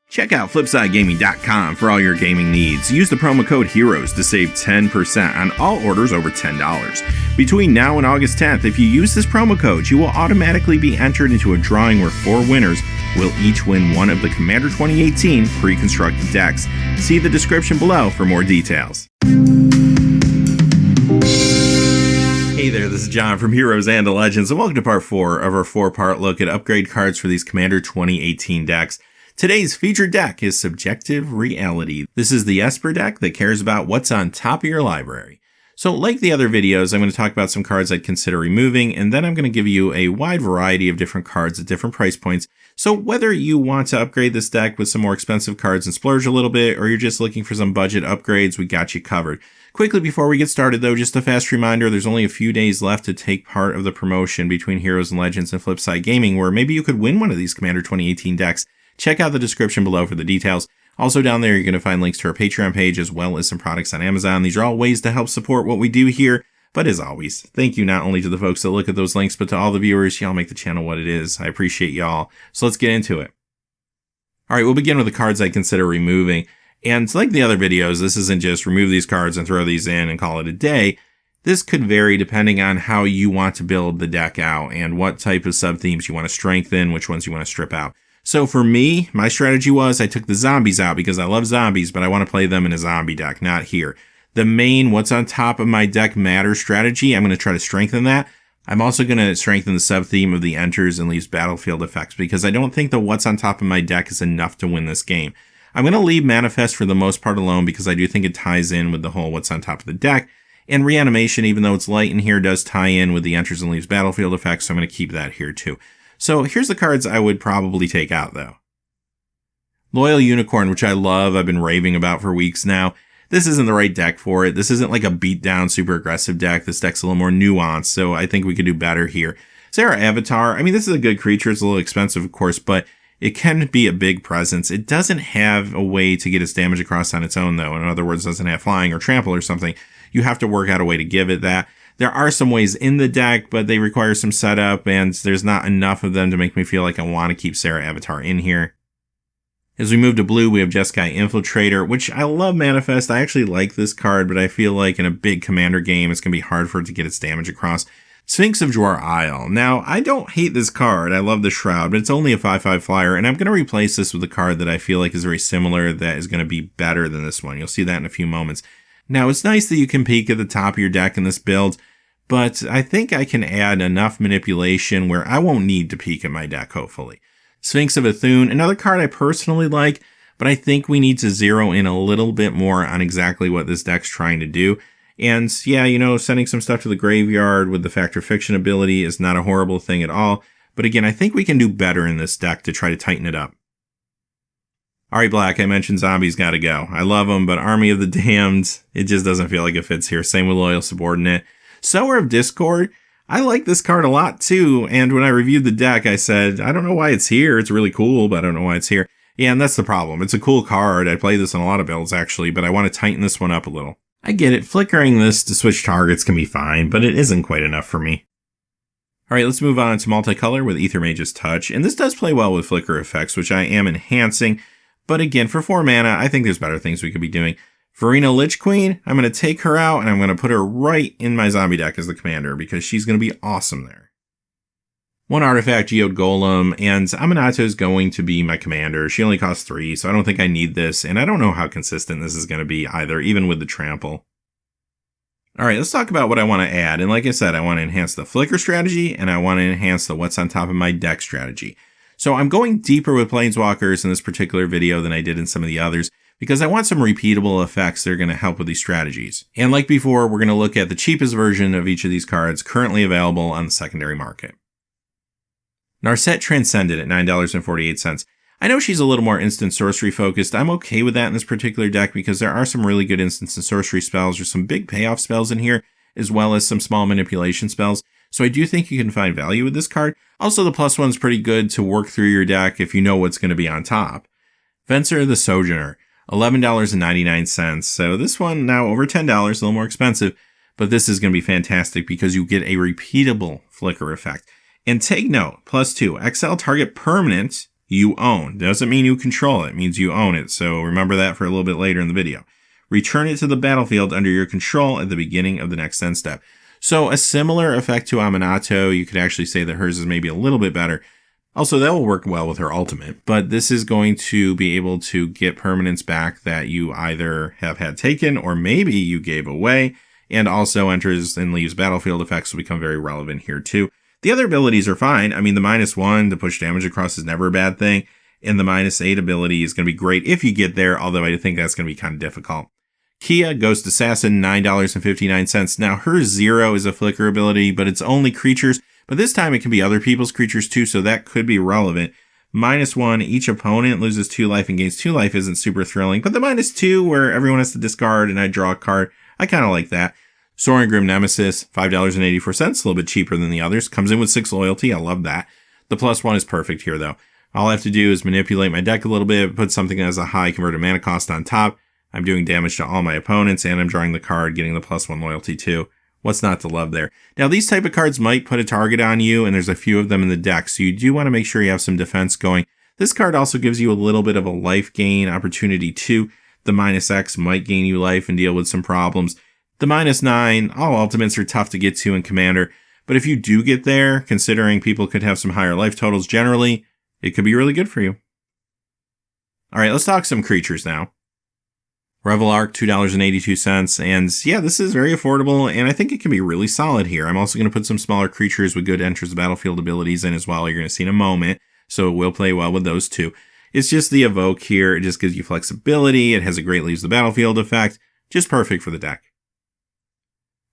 Check out FlipsideGaming.com for all your gaming needs. Use the promo code HEROES to save 10% on all orders over $10. Between now and August 10th, if you use this promo code, you will automatically be entered into a drawing where 4 winners will each win one of the Commander 2018 pre-constructed decks. See the description below for more details. Hey there, this is John from Heroes and Legends, and welcome to part 4 of our 4-part look at upgrade cards for these Commander 2018 decks. Today's featured deck is Subjective Reality. This is the Esper deck that cares about what's on top of your library. So like the other videos, I'm going to talk about some cards I'd consider removing, and then I'm going to give you a wide variety of different cards at different price points. So whether you want to upgrade this deck with some more expensive cards and splurge a little bit, or you're just looking for some budget upgrades, we got you covered. Quickly before we get started though, just a fast reminder, there's only a few days left to take part of the promotion between Heroes and Legends and Flipside Gaming, where maybe you could win one of these Commander 2018 decks. Check out the description below for the details. Also down there, you're going to find links to our Patreon page as well as some products on Amazon. These are all ways to help support what we do here. But as always, thank you not only to the folks that look at those links, but to all the viewers. Y'all make the channel what it is. I appreciate y'all. So let's get into it. All right, we'll begin with the cards I consider removing. And like the other videos, this isn't just remove these cards and throw these in and call it a day. This could vary depending on how you want to build the deck out and what type of sub-themes you want to strengthen, which ones you want to strip out. So for me, my strategy was I took the zombies out because I love zombies, but I want to play them in a zombie deck, not here. The main what's on top of my deck matters strategy, I'm going to try to strengthen that. I'm also going to strengthen the sub-theme of the enters and leaves battlefield effects because I don't think the what's on top of my deck is enough to win this game. I'm going to leave Manifest for the most part alone because I do think it ties in with the whole what's on top of the deck. And Reanimation, even though it's light in here, does tie in with the enters and leaves battlefield effects, so I'm going to keep that here too. So here's the cards I would probably take out though. Loyal Unicorn, which I love, I've been raving about for weeks now. This isn't the right deck for it. This isn't like a beatdown, super aggressive deck. This deck's a little more nuanced, so I think we could do better here. Sarah Avatar, I mean, this is a good creature. It's a little expensive, of course, but it can be a big presence. It doesn't have a way to get its damage across on its own, though. In other words, it doesn't have flying or trample or something. You have to work out a way to give it that. There are some ways in the deck, but they require some setup, and there's not enough of them to make me feel like I want to keep Sarah Avatar in here. As we move to blue, we have Jeskai Infiltrator, which I love Manifest. I actually like this card, but I feel like in a big commander game, it's going to be hard for it to get its damage across. Sphinx of Jwar Isle. Now, I don't hate this card. I love the Shroud, but it's only a 5/5 flyer, and I'm going to replace this with a card that I feel like is very similar that is going to be better than this one. You'll see that in a few moments. Now, it's nice that you can peek at the top of your deck in this build, but I think I can add enough manipulation where I won't need to peek at my deck, hopefully. Sphinx of Athun, another card I personally like, but I think we need to zero in a little bit more on exactly what this deck's trying to do. And yeah, you know, sending some stuff to the graveyard with the Factor Fiction ability is not a horrible thing at all. But again, I think we can do better in this deck to try to tighten it up. Alright, Black, I mentioned zombies gotta go. I love them, but Army of the Damned, it just doesn't feel like it fits here. Same with Loyal Subordinate. Sower of Discord, I like this card a lot too, and when I reviewed the deck, I said, I don't know why it's here. It's really cool, but I don't know why it's here. Yeah, and that's the problem. It's a cool card. I play this in a lot of builds, actually, but I want to tighten this one up a little. I get it. Flickering this to switch targets can be fine, but it isn't quite enough for me. Alright, let's move on to Multicolor with Aether Mage's Touch, and this does play well with flicker effects, which I am enhancing, but again, for 4 mana, I think there's better things we could be doing. Verena Lich Queen, I'm going to take her out, and I'm going to put her right in my zombie deck as the commander, because she's going to be awesome there. 1 artifact, Geode Golem, and Aminato is going to be my commander. She only costs 3, so I don't think I need this, and I don't know how consistent this is going to be either, even with the trample. Alright, let's talk about what I want to add, and like I said, I want to enhance the flicker strategy, and I want to enhance the what's on top of my deck strategy. So I'm going deeper with Planeswalkers in this particular video than I did in some of the others, because I want some repeatable effects that are going to help with these strategies. And like before, we're going to look at the cheapest version of each of these cards currently available on the secondary market. Narset Transcendent at $9.48. I know she's a little more instant sorcery focused. I'm okay with that in this particular deck because there are some really good instant and sorcery spells. There's some big payoff spells in here, as well as some small manipulation spells. So I do think you can find value with this card. Also, the +1's pretty good to work through your deck if you know what's going to be on top. Fencer the Sojourner, $11.99. So this one now over $10, a little more expensive, but this is going to be fantastic because you get a repeatable flicker effect. And take note, +2, exile target permanent You own. Doesn't mean you control it. It means you own it. So remember that for a little bit later in the video. Return it to the battlefield under your control at the beginning of the next end step. So a similar effect to Aminato. You could actually say that hers is maybe a little bit better. Also, that will work well with her ultimate. But this is going to be able to get permanents back that you either have had taken or maybe you gave away. And also enters and leaves battlefield effects will become very relevant here too. The other abilities are fine. I mean, the -1 to push damage across is never a bad thing. And the -8 ability is going to be great if you get there, although I think that's going to be kind of difficult. Kia, Ghost Assassin, $9.59. Now, her 0 is a flicker ability, but it's only creatures. But this time it can be other people's creatures too, so that could be relevant. -1, each opponent loses 2 life and gains 2 life isn't super thrilling. But the -2, where everyone has to discard and I draw a card, I kind of like that. Soaring Grim Nemesis, $5.84, a little bit cheaper than the others. Comes in with 6 loyalty, I love that. The +1 is perfect here though. All I have to do is manipulate my deck a little bit, put something that has a high converted mana cost on top. I'm doing damage to all my opponents, and I'm drawing the card, getting the +1 loyalty too. What's not to love there? Now, these type of cards might put a target on you, and there's a few of them in the deck, so you do want to make sure you have some defense going. This card also gives you a little bit of a life gain opportunity too. The -X might gain you life and deal with some problems. The -9, all ultimates are tough to get to in Commander, but if you do get there, considering people could have some higher life totals generally, it could be really good for you. Alright, let's talk some creatures now. Revel Arc, $2.82, and yeah, this is very affordable, and I think it can be really solid here. I'm also going to put some smaller creatures with good enters the battlefield abilities in as well, you're going to see in a moment, so it will play well with those too. It's just the Evoke here, it just gives you flexibility, it has a great leaves the battlefield effect, just perfect for the deck.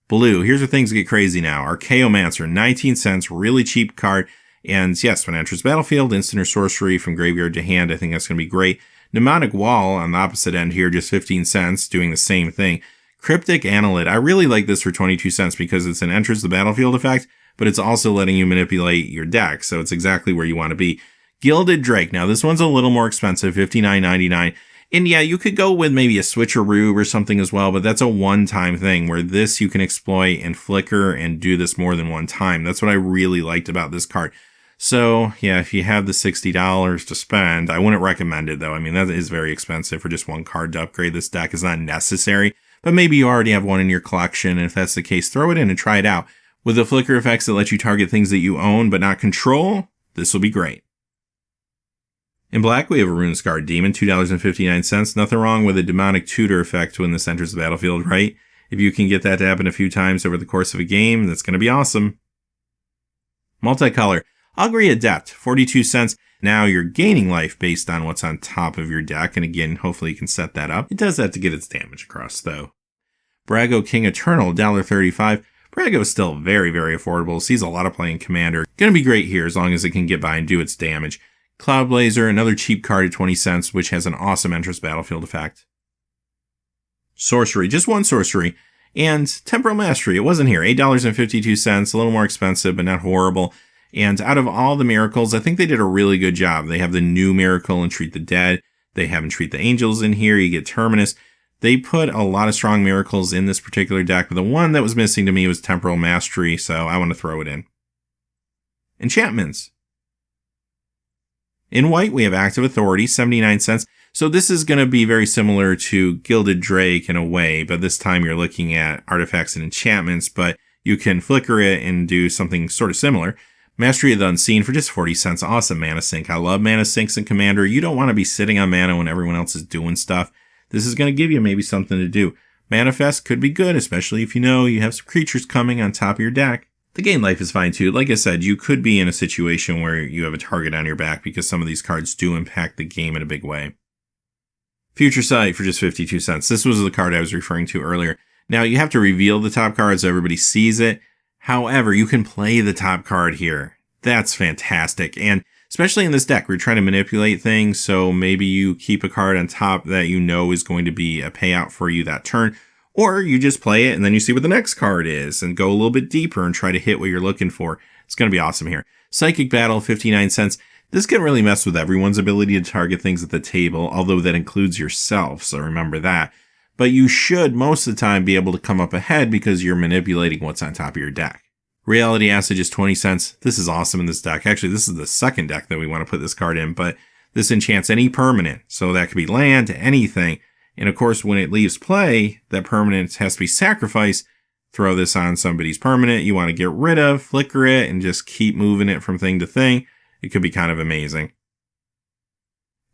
Blue, here's where things get crazy now. Archaeomancer, 19 cents, really cheap card. And yes, when it enters battlefield, instant or sorcery from graveyard to hand, I think that's going to be great. Mnemonic Wall on the opposite end here, just 15 cents, doing the same thing. Cryptic Analyst, I really like this for 22 cents because it's an enters the battlefield effect, but it's also letting you manipulate your deck, so it's exactly where you want to be. Gilded Drake, now this one's a little more expensive, $59.99. And yeah, you could go with maybe a switcheroo or something as well, but that's a one-time thing where this you can exploit and flicker and do this more than one time. That's what I really liked about this card. So yeah, if you have the $60 to spend, I wouldn't recommend it though. I mean, that is very expensive for just one card to upgrade this deck. It's not necessary, but maybe you already have one in your collection. And if that's the case, throw it in and try it out. With the flicker effects that let you target things that you own but not control, this will be great. In black, we have a Runescarred Demon, $2.59. Nothing wrong with a Demonic Tutor effect when this enters the battlefield, right? If you can get that to happen a few times over the course of a game, that's going to be awesome. Multicolor, Augury Adept, 42 cents. Now you're gaining life based on what's on top of your deck, and again, hopefully you can set that up. It does have to get its damage across, though. Brago King Eternal, $1.35. Brago is still very, very affordable. Sees a lot of play in Commander. Going to be great here as long as it can get by and do its damage. Cloudblazer, another cheap card at 20 cents, which has an awesome enters battlefield effect. Sorcery, just one sorcery. And Temporal Mastery, it wasn't here, $8.52, a little more expensive, but not horrible. And out of all the miracles, I think they did a really good job. They have the new miracle in Treat the Dead. They have Entreat the Angels in here. You get Terminus. They put a lot of strong miracles in this particular deck, but the one that was missing to me was Temporal Mastery, so I want to throw it in. Enchantments. In white, we have Active Authority, 79 cents. So this is going to be very similar to Gilded Drake in a way, but this time you're looking at artifacts and enchantments, but you can flicker it and do something sort of similar. Mastery of the Unseen for just 40 cents. Awesome mana sink. I love mana sinks in Commander. You don't want to be sitting on mana when everyone else is doing stuff. This is going to give you maybe something to do. Manifest could be good, especially if you know you have some creatures coming on top of your deck. The gain life is fine too. Like I said, you could be in a situation where you have a target on your back because some of these cards do impact the game in a big way. Future Sight for just 52 cents. This was the card I was referring to earlier. Now you have to reveal the top card so everybody sees it. However, you can play the top card here. That's fantastic. And especially in this deck, we're trying to manipulate things. So maybe you keep a card on top that you know is going to be a payout for you that turn. Or you just play it and then you see what the next card is and go a little bit deeper and try to hit what you're looking for. It's going to be awesome here. Psychic Battle, 59 cents. This can really mess with everyone's ability to target things at the table, although that includes yourself, so remember that. But you should most of the time be able to come up ahead because you're manipulating what's on top of your deck. Reality Acid is 20 cents. This is awesome in this deck. Actually, this is the second deck that we want to put this card in, but this enchants any permanent. So that could be land, anything. And of course, when it leaves play, that permanent has to be sacrificed. Throw this on somebody's permanent you want to get rid of, flicker it, and just keep moving it from thing to thing. It could be kind of amazing.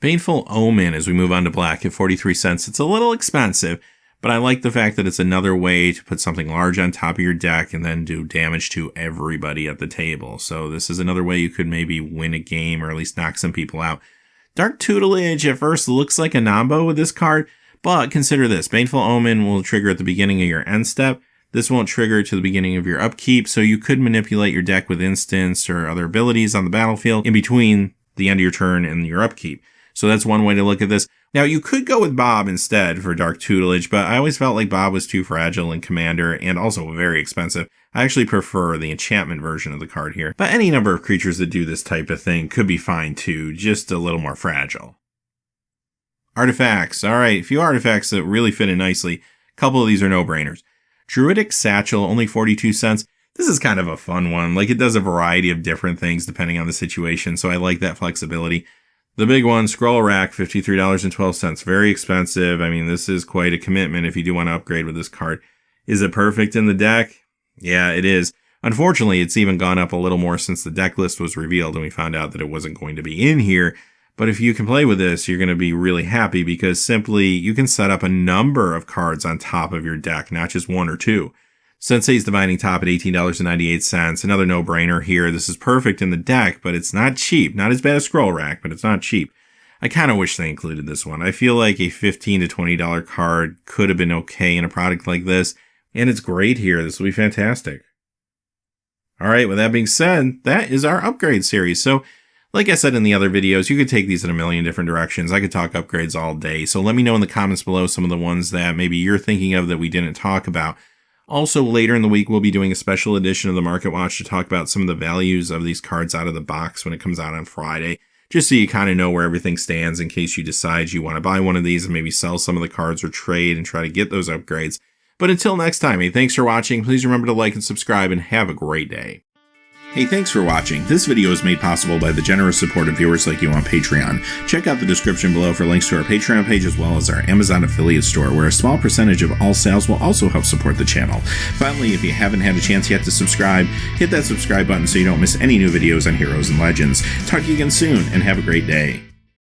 Baneful Omen as we move on to black at 43 cents. It's a little expensive, but I like the fact that it's another way to put something large on top of your deck and then do damage to everybody at the table. So this is another way you could maybe win a game or at least knock some people out. Dark Tutelage at first looks like a Nambo with this card, but consider this. Baneful Omen will trigger at the beginning of your end step. This won't trigger to the beginning of your upkeep, so you could manipulate your deck with instants or other abilities on the battlefield in between the end of your turn and your upkeep. So that's one way to look at this. Now, you could go with Bob instead for Dark Tutelage, but I always felt like Bob was too fragile in Commander and also very expensive. I actually prefer the enchantment version of the card here, but any number of creatures that do this type of thing could be fine too, just a little more fragile. Artifacts. All right, a few artifacts that really fit in nicely. A couple of these are no-brainers. Druidic Satchel, only 42 cents. This is kind of a fun one. Like, it does a variety of different things depending on the situation, so I like that flexibility. The big one, Scroll Rack, $53.12. Very expensive. I mean, this is quite a commitment if you do want to upgrade with this card. Is it perfect in the deck? Yeah, it is. Unfortunately, it's even gone up a little more since the deck list was revealed and we found out that it wasn't going to be in here. But if you can play with this, you're going to be really happy because simply you can set up a number of cards on top of your deck, not just one or two. Sensei's Divining Top at $18.98. Another no-brainer here. This is perfect in the deck, but it's not cheap. Not as bad as Scroll Rack, but it's not cheap. I kind of wish they included this one. I feel like a $15 to $20 card could have been okay in a product like this, and it's great here. This will be fantastic. All right, with that being said, that is our upgrade series. So, like I said in the other videos, you could take these in a million different directions. I could talk upgrades all day. So let me know in the comments below some of the ones that maybe you're thinking of that we didn't talk about. Also, later in the week, we'll be doing a special edition of the Market Watch to talk about some of the values of these cards out of the box when it comes out on Friday, just so you kind of know where everything stands in case you decide you want to buy one of these and maybe sell some of the cards or trade and try to get those upgrades. But until next time, hey, thanks for watching. Please remember to like and subscribe and have a great day. Hey, thanks for watching. This video is made possible by the generous support of viewers like you on Patreon. Check out the description below for links to our Patreon page as well as our Amazon affiliate store, where a small percentage of all sales will also help support the channel. Finally, if you haven't had a chance yet to subscribe, hit that subscribe button so you don't miss any new videos on Heroes and Legends. Talk to you again soon, and have a great day.